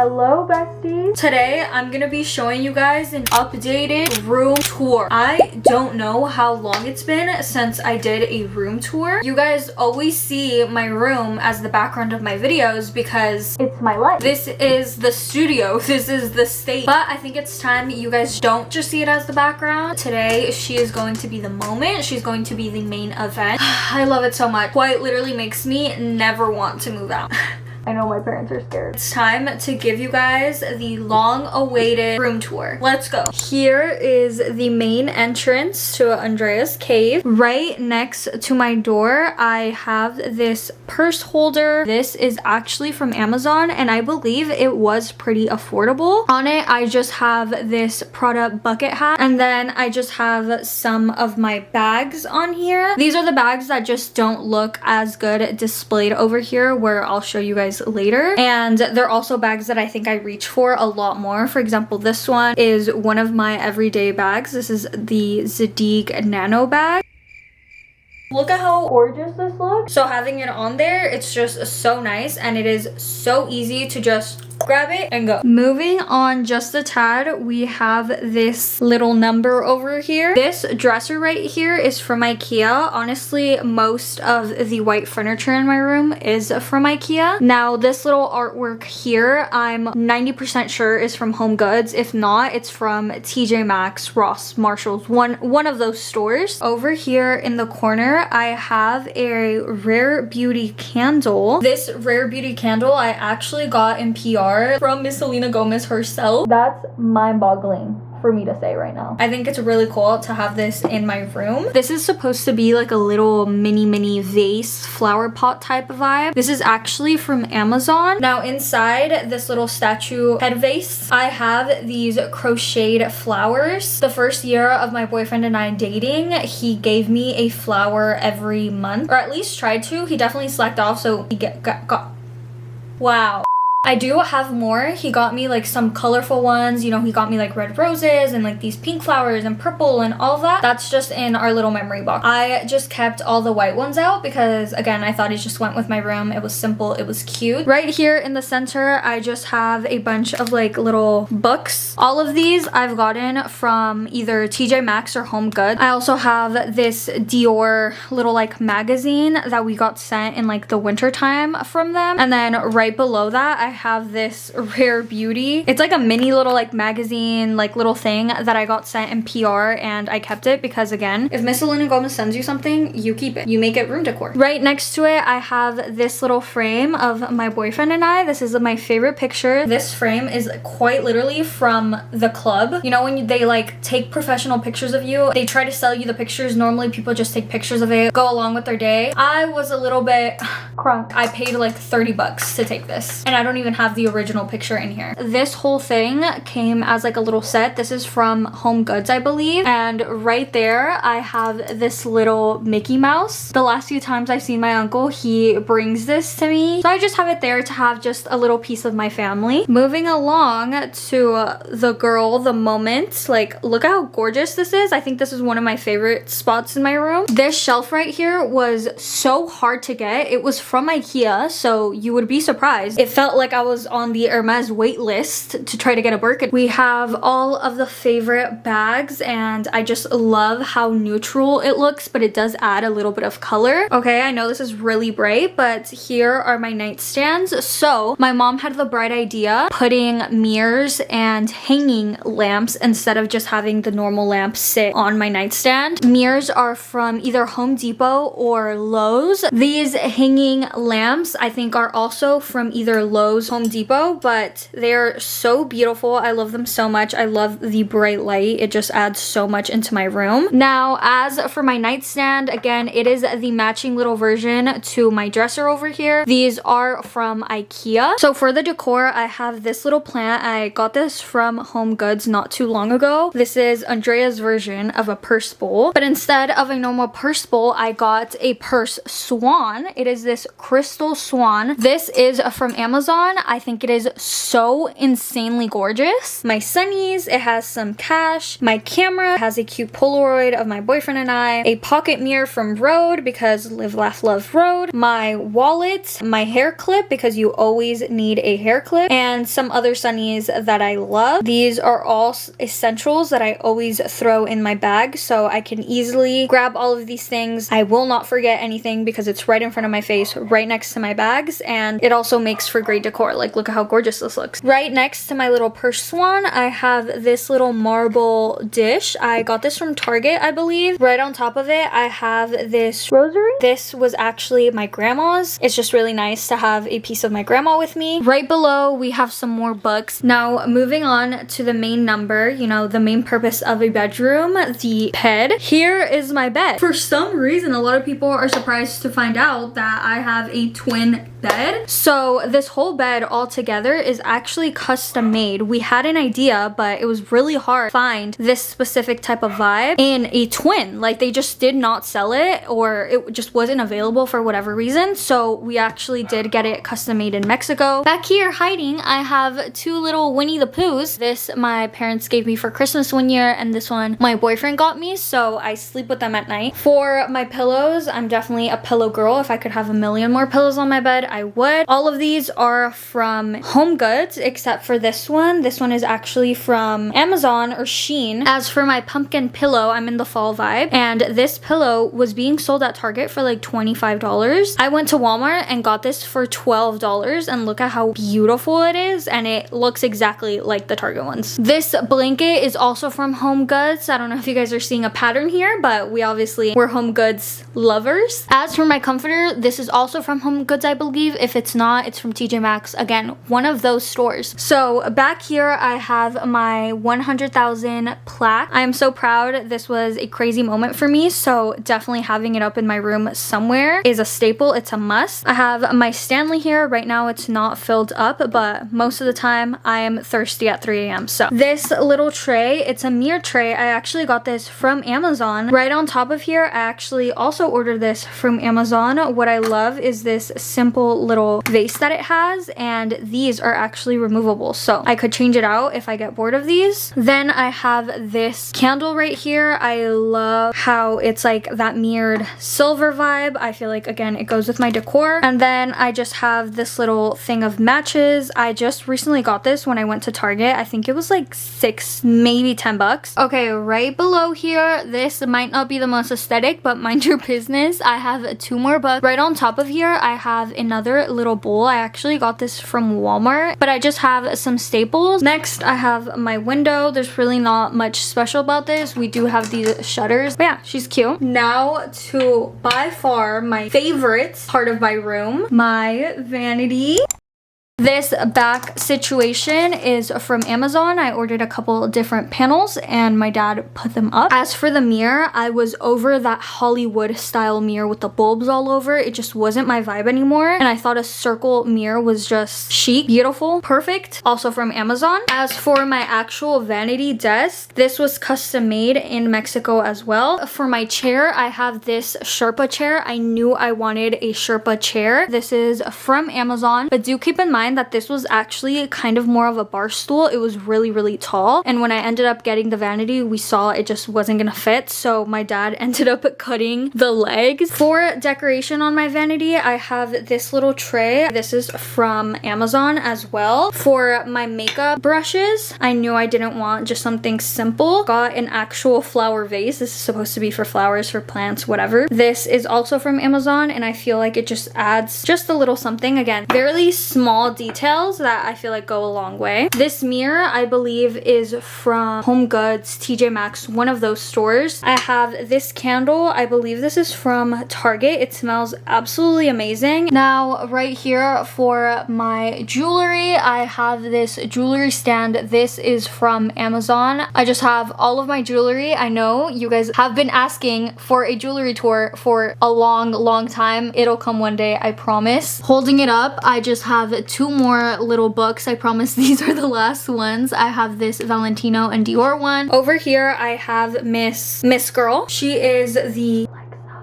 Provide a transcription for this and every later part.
Hello besties. Today I'm gonna be showing you guys an updated room tour. I don't know how long it's been since I did a room tour. You guys always see my room as the background of my videos because it's my life. This is the studio, this is the stage. But I think it's time you guys don't just see it as the background. Today she is going to be the moment. She's going to be the main event. I love it so much. Quite literally makes me never want to move out. I know my parents are scared. It's time to give you guys the long-awaited room tour. Let's go. Here is the main entrance to Andrea's cave. Right next to my door, I have this purse holder. This is actually from Amazon, and I believe it was pretty affordable. On it, I just have this Prada bucket hat, and then I just have some of my bags on here. These are the bags that just don't look as good displayed over here, where I'll show you guys later, and they're also bags that I think I reach for a lot more. For example, this one is one of my everyday bags. This is the Zadig Nano bag. Look at how gorgeous this looks. So having it on there, it's just so nice, and it is so easy to just grab it and go. Moving on just a tad, we have this little number over here. This dresser right here is from IKEA. Honestly, most of the white furniture in my room is from IKEA. Now, this little artwork here, I'm 90% sure is from Home Goods. If not, it's from TJ Maxx, Ross, Marshalls, one of those stores. Over here in the corner, I have a Rare Beauty candle. This Rare Beauty candle I actually got in PR from Miss Selena Gomez herself. That's mind-boggling for me to say right now. I think it's really cool to have this in my room. This is supposed to be like a little mini vase flower pot type of vibe. This is actually from Amazon. Now inside this little statue head vase, I have these crocheted flowers. The first year of my boyfriend and I dating, he gave me a flower every month, or at least tried to. He definitely slacked off, so he got wow. I do have more. He got me like some colorful ones. You know, he got me like red roses and like these pink flowers and purple and all that. That's just in our little memory box. I just kept all the white ones out because, again, I thought it just went with my room. It was simple. It was cute. Right here in the center, I just have a bunch of like little books. All of these I've gotten from either TJ Maxx or Home Goods. I also have this Dior little like magazine that we got sent in like the winter time from them. And then right below that, I have this Rare Beauty. It's like a mini little like magazine like little thing that I got sent in PR, and I kept it because, again, if Miss Selena Gomez sends you something, you keep it. You make it room decor. Right next to it, I have this little frame of my boyfriend and I. This is my favorite picture. This frame is quite literally from the club. You know, when they like take professional pictures of you, they try to sell you the pictures. Normally people just take pictures of it, go along with their day. I was a little bit crunk. I paid like 30 bucks to take this, and I don't even have the original picture in here. This whole thing came as like a little set. This is from Home Goods, I believe. And right there, I have this little Mickey Mouse. The last few times I've seen my uncle, he brings this to me. So I just have it there to have just a little piece of my family. Moving along to the girl, the moment. Like, look how gorgeous this is. I think this is one of my favorite spots in my room. This shelf right here was so hard to get. It was from IKEA, so you would be surprised. It felt like I was on the Hermes wait list to try to get a Birkin. We have all of the favorite bags, and I just love how neutral it looks, but it does add a little bit of color. Okay, I know this is really bright, but here are my nightstands. So my mom had the bright idea putting mirrors and hanging lamps instead of just having the normal lamp sit on my nightstand. Mirrors are from either Home Depot or Lowe's. These hanging lamps I think are also from either Lowe's, Home Depot, but they're so beautiful. I love them so much. I love the bright light. It just adds so much into my room. Now, as for my nightstand, again, it is the matching little version to my dresser over here. These are from IKEA. So for the decor, I have this little plant. I got this from Home Goods not too long ago. This is Andrea's version of a purse bowl, but instead of a normal purse bowl, I got a purse swan. It is this this crystal swan. This is from Amazon. I think it is so insanely gorgeous. My sunnies, it has some cash. My camera has a cute Polaroid of my boyfriend and I. A pocket mirror from Rode because live, laugh, love Rode. My wallet, my hair clip because you always need a hair clip, and some other sunnies that I love. These are all essentials that I always throw in my bag so I can easily grab all of these things. I will not forget anything because it's right in front of my face, right next to my bags, and it also makes for great decor. Like, look at how gorgeous this looks. Right next to my little purse swan, I have this little marble dish. I got this from Target, I believe. Right on top of it, I have this rosary. This was actually my grandma's. It's just really nice to have a piece of my grandma with me. Right below, we have some more books. Now, moving on to the main number, you know, the main purpose of a bedroom, the bed. Here is my bed. For some reason, a lot of people are surprised to find out that I have a twin bed. So this whole bed all together is actually custom made. We had an idea, but it was really hard to find this specific type of vibe in a twin. Like, they just did not sell it, or it just wasn't available for whatever reason. So we actually did get it custom made in Mexico. Back here hiding, I have two little Winnie the Poohs. This my parents gave me for Christmas one year, and this one my boyfriend got me, so I sleep with them at night. For my pillows, I'm definitely a pillow girl. If I could have a million more pillows on my bed, I would. All of these are from Home Goods except for this one. This one is actually from Amazon or Shein. As for my pumpkin pillow, I'm in the fall vibe, and this pillow was being sold at Target for like $25. I went to Walmart and got this for $12, and look at how beautiful it is, and it looks exactly like the Target ones. This blanket is also from Home Goods. I don't know if you guys are seeing a pattern here, but we're Home Goods lovers. As for my comforter, this is also from Home Goods, I believe. If it's not, it's from TJ Maxx. Again, one of those stores. So back here, I have my 100,000 plaque. I am so proud. This was a crazy moment for me, so definitely having it up in my room somewhere is a staple. It's a must. I have my Stanley here. Right now, it's not filled up, but most of the time, I am thirsty at 3 a.m. So this little tray, it's a mirror tray. I actually got this from Amazon. Right on top of here, I actually also ordered this from Amazon. What I love is this simple little vase that it has, and these are actually removable, so I could change it out if I get bored of these. Then I have this candle right here. I love how it's like that mirrored silver vibe. I feel like, again, it goes with my decor. And then I just have this little thing of matches. I just recently got this when I went to Target. I think it was like $6, maybe $10. Okay, right below here, this might not be the most aesthetic, but mind your business, I have two more books. Right on top of here, I have another little bowl. I actually got this from Walmart, but I just have some staples. Next, I have my window. There's really not much special about this. We do have these shutters, but yeah, she's cute. Now to by far my favorite part of my room, my vanity. This back situation is from Amazon. I ordered a couple different panels and my dad put them up. As for the mirror, I was over that Hollywood style mirror with the bulbs all over. It just wasn't my vibe anymore, and I thought a circle mirror was just chic, beautiful, perfect. Also from Amazon. As for my actual vanity desk, this was custom made in Mexico as well. For my chair, I have this Sherpa chair. I knew I wanted a Sherpa chair. This is from Amazon, but do keep in mind that this was actually kind of more of a bar stool. It was really, really tall, and when I ended up getting the vanity, we saw it just wasn't gonna fit, so my dad ended up cutting the legs. For decoration on my vanity, I have this little tray. This is from Amazon as well. For my makeup brushes, I knew I didn't want just something simple. Got an actual flower vase. This is supposed to be for flowers, for plants, whatever. This is also from Amazon, and I feel like it just adds just a little something. Again, fairly small details that I feel like go a long way. This mirror, I believe, is from Home Goods, TJ Maxx, one of those stores. I have this candle. I believe this is from Target. It smells absolutely amazing. Now, right here for my jewelry, I have this jewelry stand. This is from Amazon. I just have all of my jewelry. I know you guys have been asking for a jewelry tour for a long time. It'll come one day, I promise. Holding it up, I just have two more little books. I promise these are the last ones. I have this Valentino and Dior one. Over here, I have Miss Girl. She is the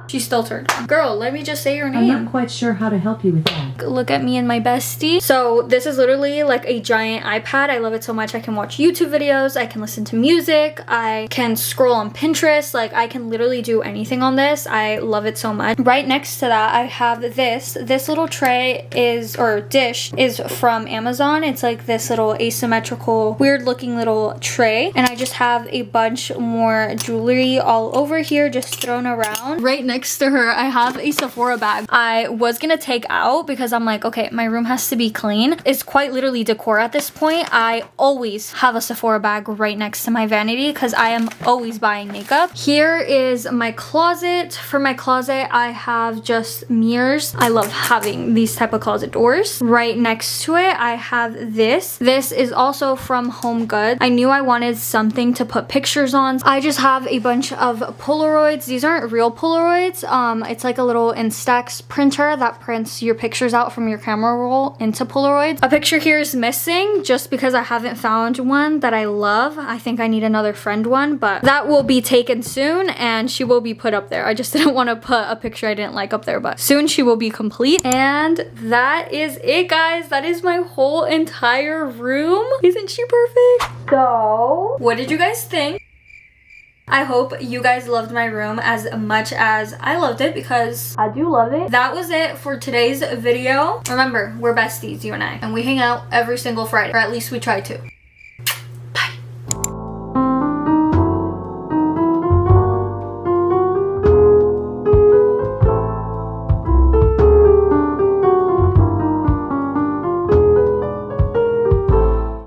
She still turned on. Girl, let me just say your I'm name. not quite sure how to help you with that. Look at me and my bestie. So this is literally like a giant iPad. I love it so much. I can watch YouTube videos. I can listen to music. I can scroll on Pinterest. Like I can literally do anything on this. I love it so much. Right next to that, I have this. This little tray is, or dish is from Amazon. It's like this little asymmetrical, weird looking little tray. And I just have a bunch more jewelry all over here, just thrown around. Right next to her, I have a Sephora bag. I was gonna take out because I'm like, okay, my room has to be clean. It's quite literally decor at this point. I always have a Sephora bag right next to my vanity because I am always buying makeup. Here is my closet. For my closet, I have just mirrors. I love having these type of closet doors. Right next to it, I have this. This is also from Home Goods. I knew I wanted something to put pictures on. I just have a bunch of Polaroids. These aren't real Polaroids. It's like a little Instax printer that prints your pictures out from your camera roll into Polaroids. A picture here is missing just because I haven't found one that I love. I think I need another friend one, but that will be taken soon and she will be put up there. I just didn't want to put a picture I didn't like up there, but soon she will be complete. And that is it, guys. That is my whole entire room. Isn't she perfect? So, what did you guys think? I hope you guys loved my room as much as I loved it because I do love it. That was it for today's video. Remember, we're besties, you and I, and we hang out every single Friday, or at least we try to.